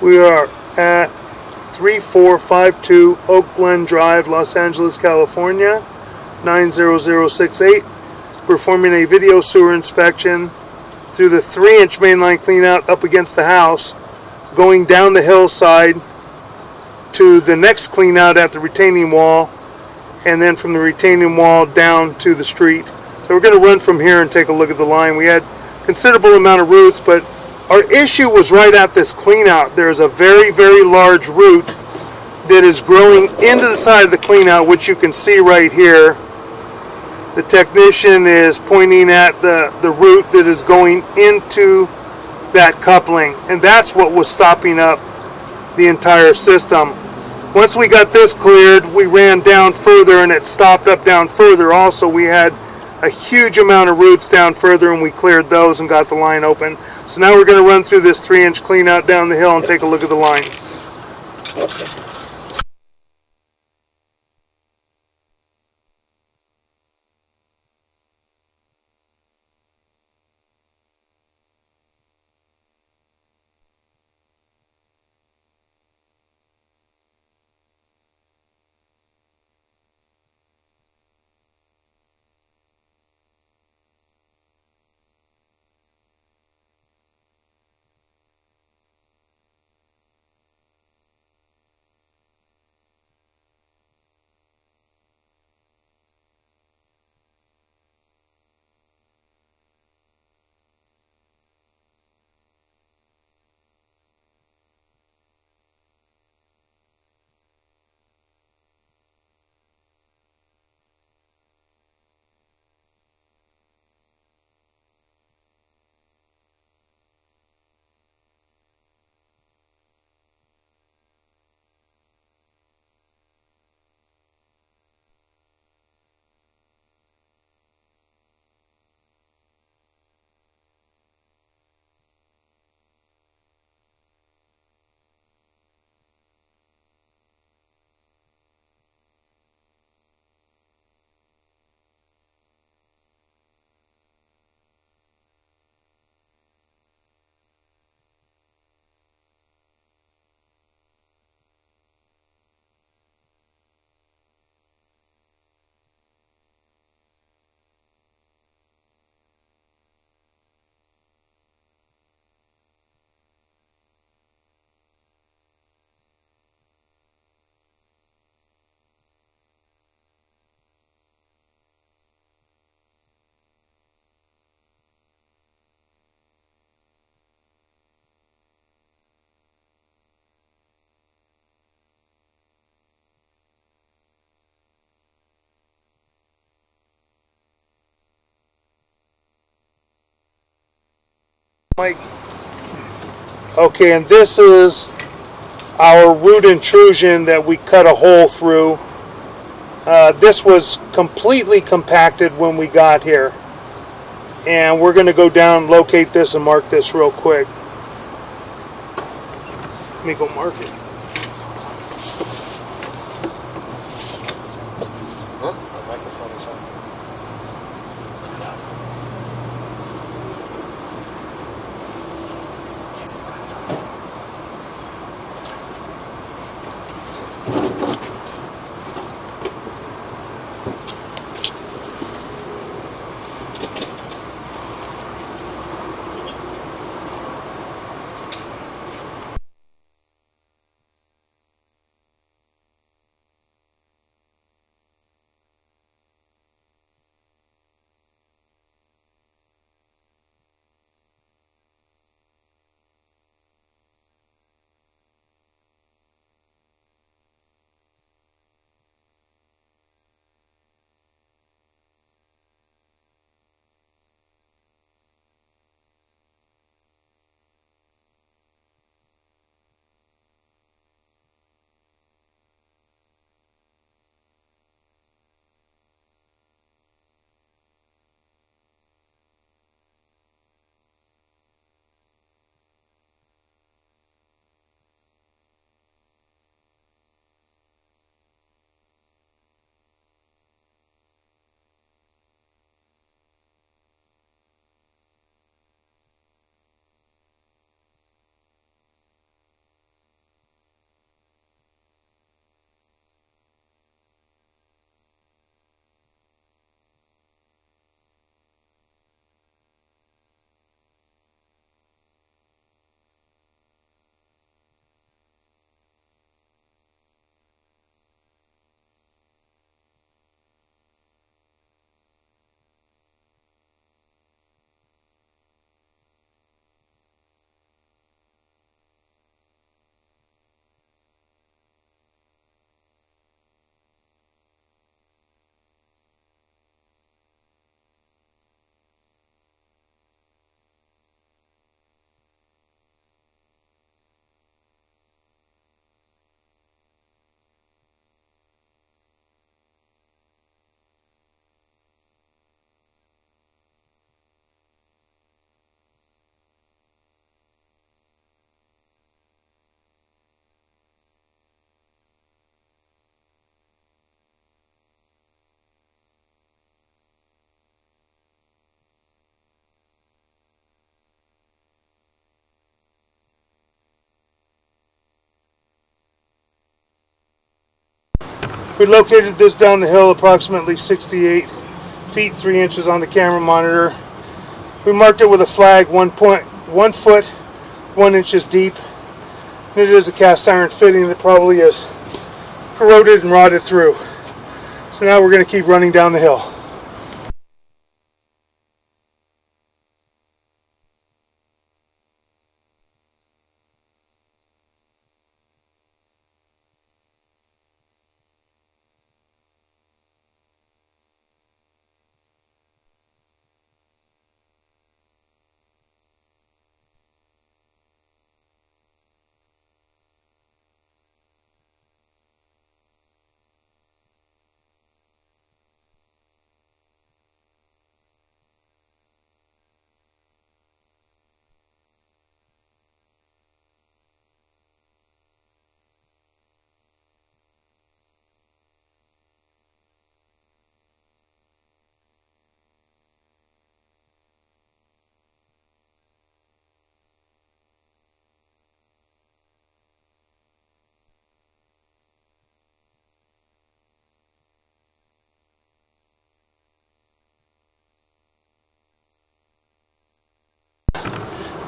We are at 3452 Oak Glen Drive, Los Angeles, California, 90068. Performing a video sewer inspection through the 3-inch mainline cleanout up against the house, going down the hillside to the next cleanout at the retaining wall, and then from the retaining wall down to the street. So we're going to run from here and take a look at the line. We had considerable amount of roots, but our issue was right at this cleanout. There's a very, very large root that is growing into the side of the cleanout, which you can see right here. The technician is pointing at the root that is going into that coupling, and that's what was stopping up the entire system. Once we got this cleared, we ran down further and it stopped up down further. Also, we had a huge amount of roots down further, and we cleared those and got the line open. So now we're going to run through this 3-inch clean out down the hill and take a look at the line. Mike. Okay, and this is our root intrusion that we cut a hole through. This was completely compacted when we got here. And we're going to go down, locate this, and mark this real quick. Let me go mark it. We located this down the hill approximately 68 feet 3 inches on the camera monitor. We marked it with a flag 1 foot 1 inches deep. And it is a cast iron fitting that probably is corroded and rotted through. So now we're going to keep running down the hill.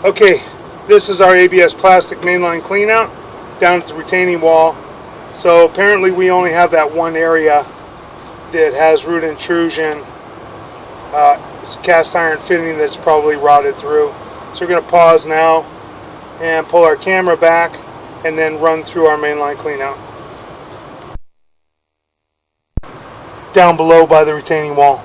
Okay, this is our ABS plastic mainline cleanout down at the retaining wall. So apparently we only have that one area that has root intrusion. It's a cast iron fitting that's probably rotted through. So we're going to pause now and pull our camera back and then run through our mainline cleanout. Down below by the retaining wall.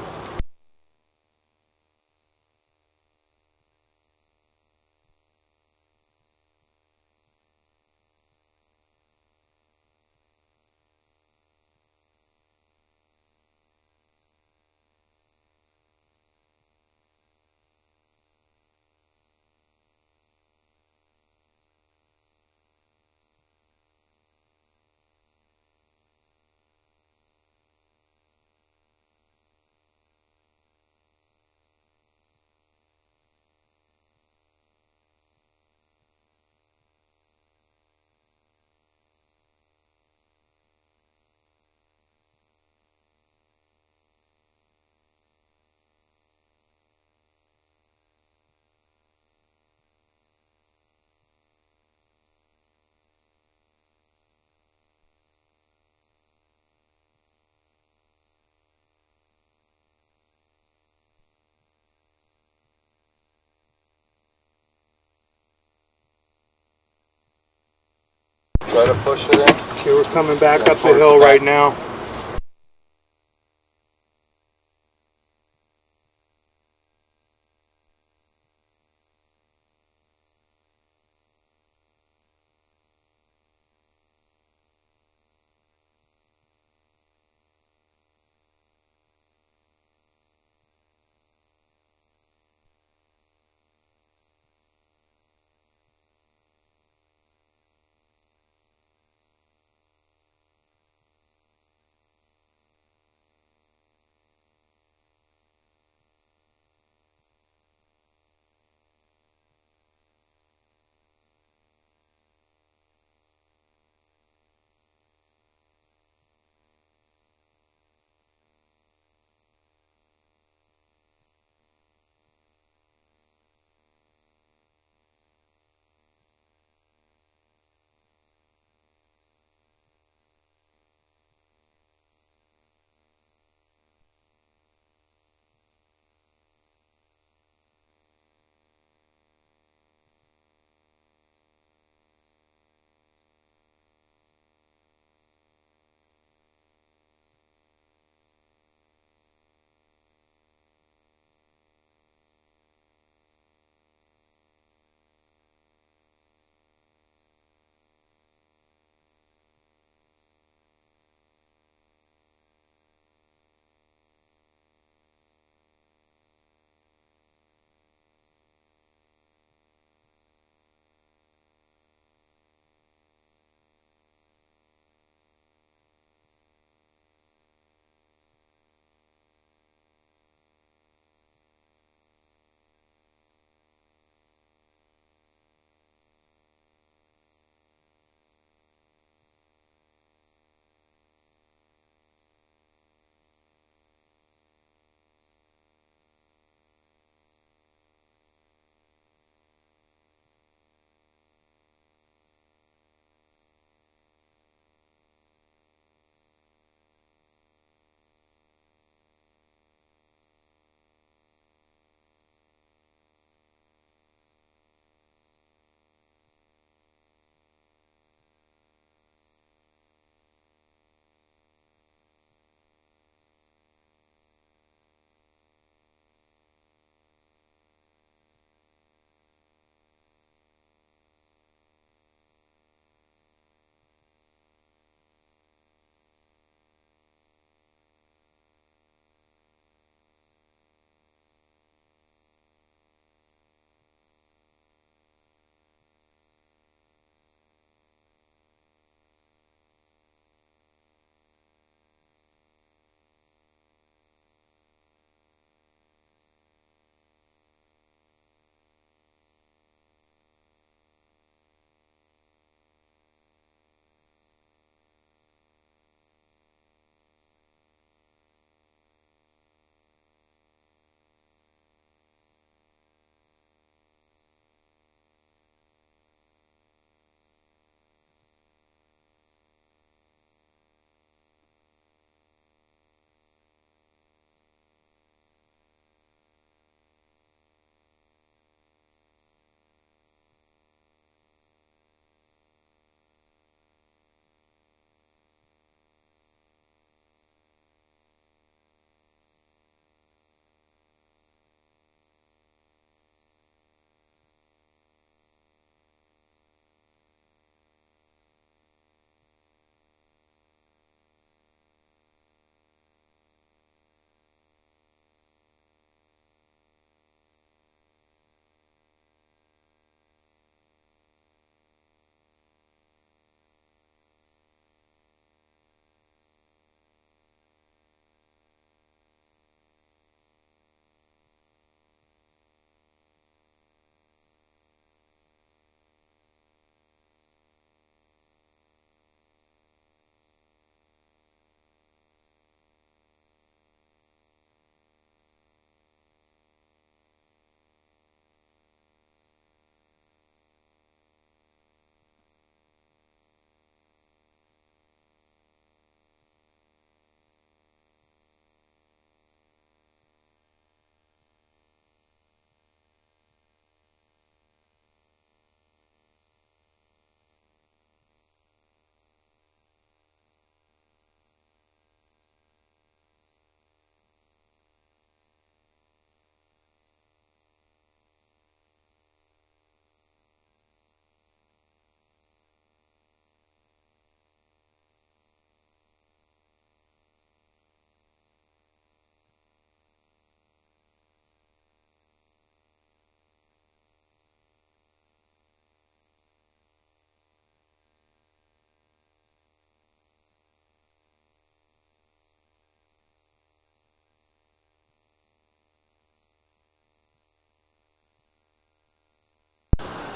Try to push it in. Okay, we're coming back up the hill right now.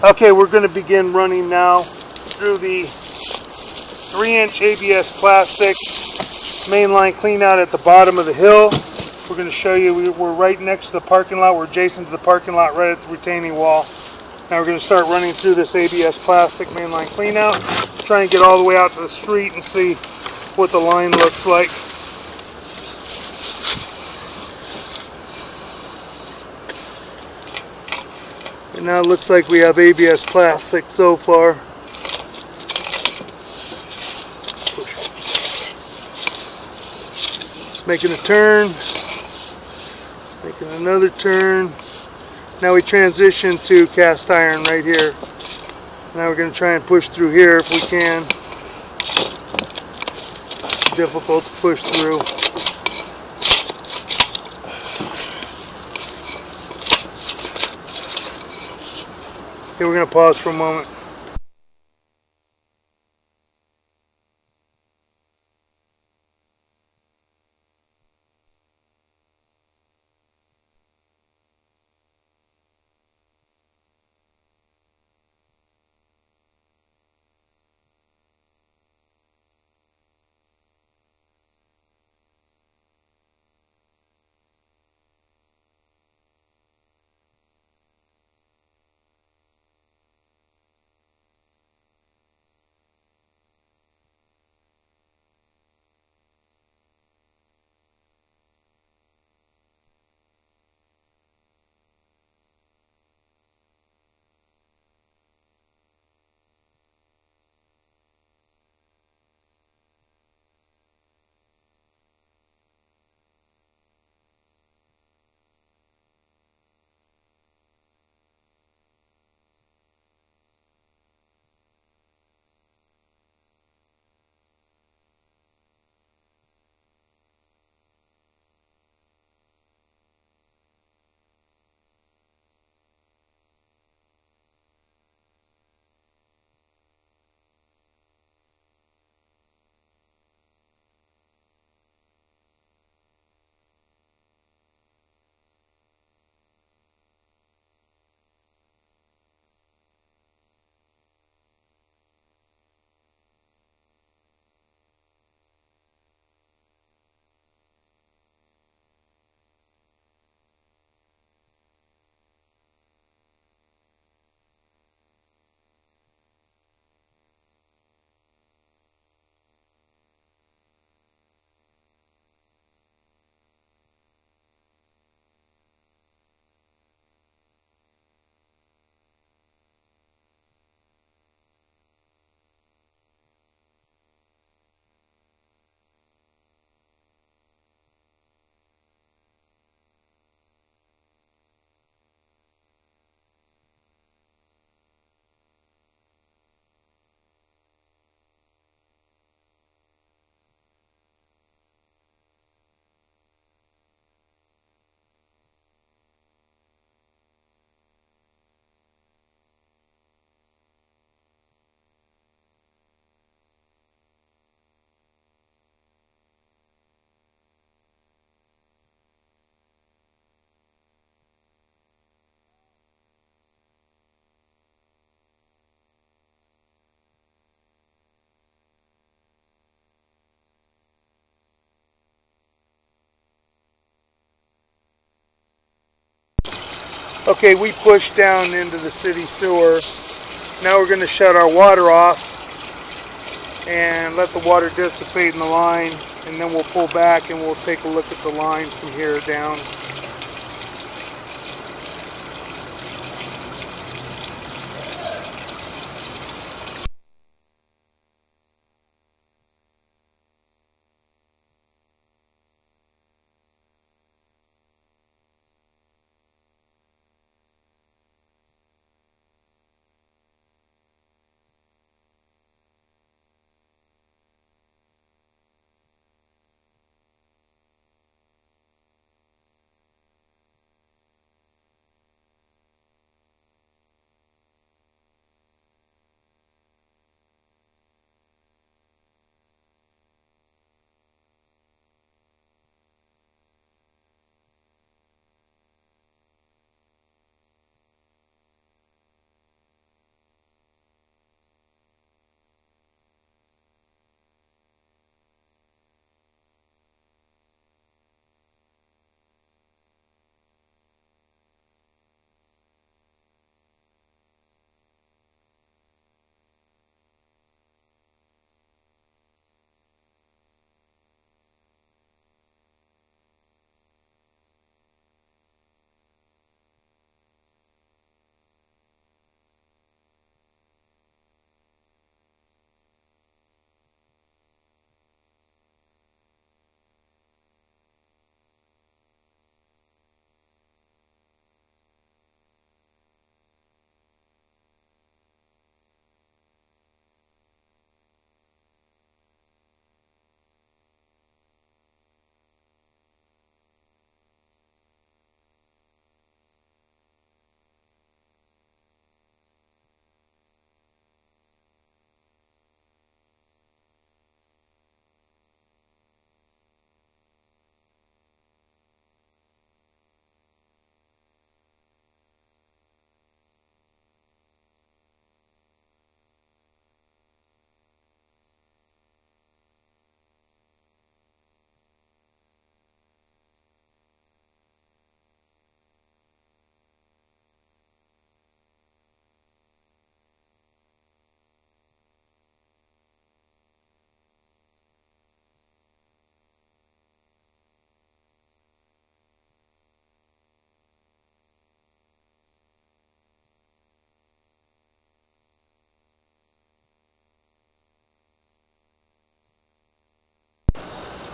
Okay, we're going to begin running now through the 3-inch ABS plastic mainline clean out at the bottom of the hill. We're going to show you, we're right next to the parking lot. We're adjacent to the parking lot right at the retaining wall. Now we're going to start running through this ABS plastic mainline clean out. Try and get all the way out to the street and see what the line looks like. And now it looks like we have ABS plastic so far. Making a turn, making another turn. Now we transition to cast iron right here. Now we're going to try and push through here if we can. Difficult to push through. Okay, we're going to pause for a moment. Okay, we pushed down into the city sewer. Now we're going to shut our water off and let the water dissipate in the line, and then we'll pull back and we'll take a look at the line from here down.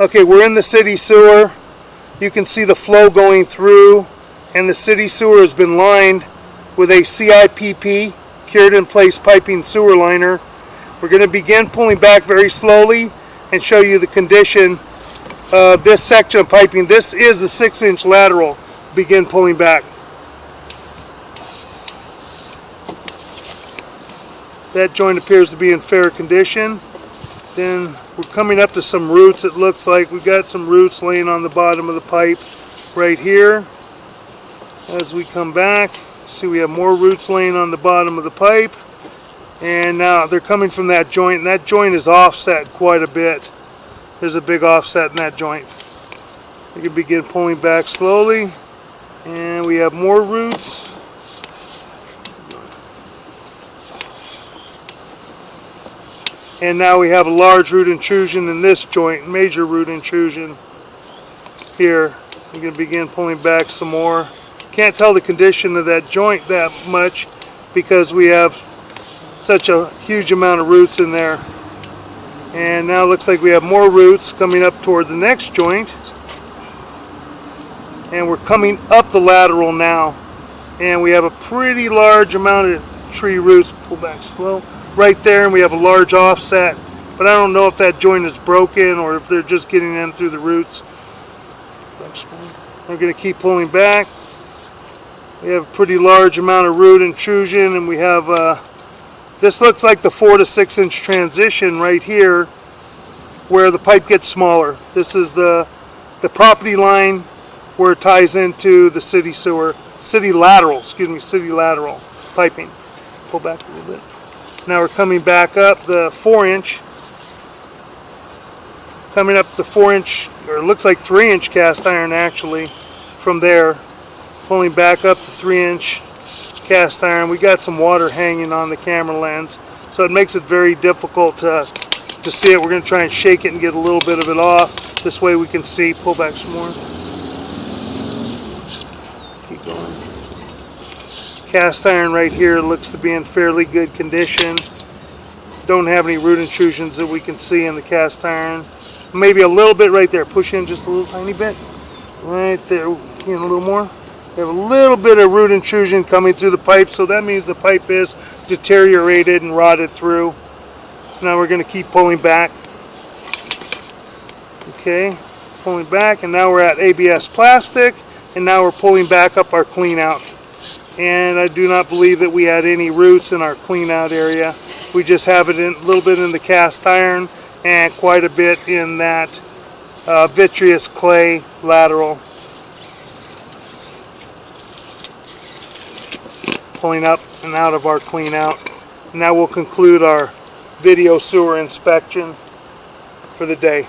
Okay, we're in the city sewer. You can see the flow going through, and the city sewer has been lined with a CIPP, cured in place piping sewer liner. We're going to begin pulling back very slowly and show you the condition of this section of piping. This is the 6-inch lateral. Begin pulling back. That joint appears to be in fair condition. Then we're coming up to some roots. It looks like we've got some roots laying on the bottom of the pipe right here. As we come back, see we have more roots laying on the bottom of the pipe. And now they're coming from that joint, and that joint is offset quite a bit. There's a big offset in that joint. We can begin pulling back slowly, and we have more roots. And now we have a large root intrusion in this joint, major root intrusion here. We're going to begin pulling back some more. Can't tell the condition of that joint that much because we have such a huge amount of roots in there. And now it looks like we have more roots coming up toward the next joint. And we're coming up the lateral now. And we have a pretty large amount of tree roots. Pull back slow. Right there, and we have a large offset, but I don't know if that joint is broken or if they're just getting in through the roots. We're going to keep pulling back. We have a pretty large amount of root intrusion, and we have this looks like the 4 to 6 inch transition right here where the pipe gets smaller. This is the property line where it ties into the city sewer, city lateral piping. Pull back a little bit. Now we're coming back up the 4-inch, coming up the 4-inch, or it looks like 3-inch cast iron actually, from there, pulling back up the 3-inch cast iron. We got some water hanging on the camera lens, so it makes it very difficult to see it. We're going to try and shake it and get a little bit of it off. This way we can see. Pull back some more. Keep going. Cast iron right here looks to be in fairly good condition. Don't have any root intrusions that we can see in the cast iron. Maybe a little bit right there. Push in just a little tiny bit. Right there. A little more. We have a little bit of root intrusion coming through the pipe, so that means the pipe is deteriorated and rotted through. So now we're going to keep pulling back. Okay, pulling back, and now we're at ABS plastic, and now we're pulling back up our clean out. And I do not believe that we had any roots in our clean out area. We just have it in a little bit in the cast iron and quite a bit in that vitreous clay lateral. Pulling up and out of our clean out. Now we'll conclude our video sewer inspection for the day.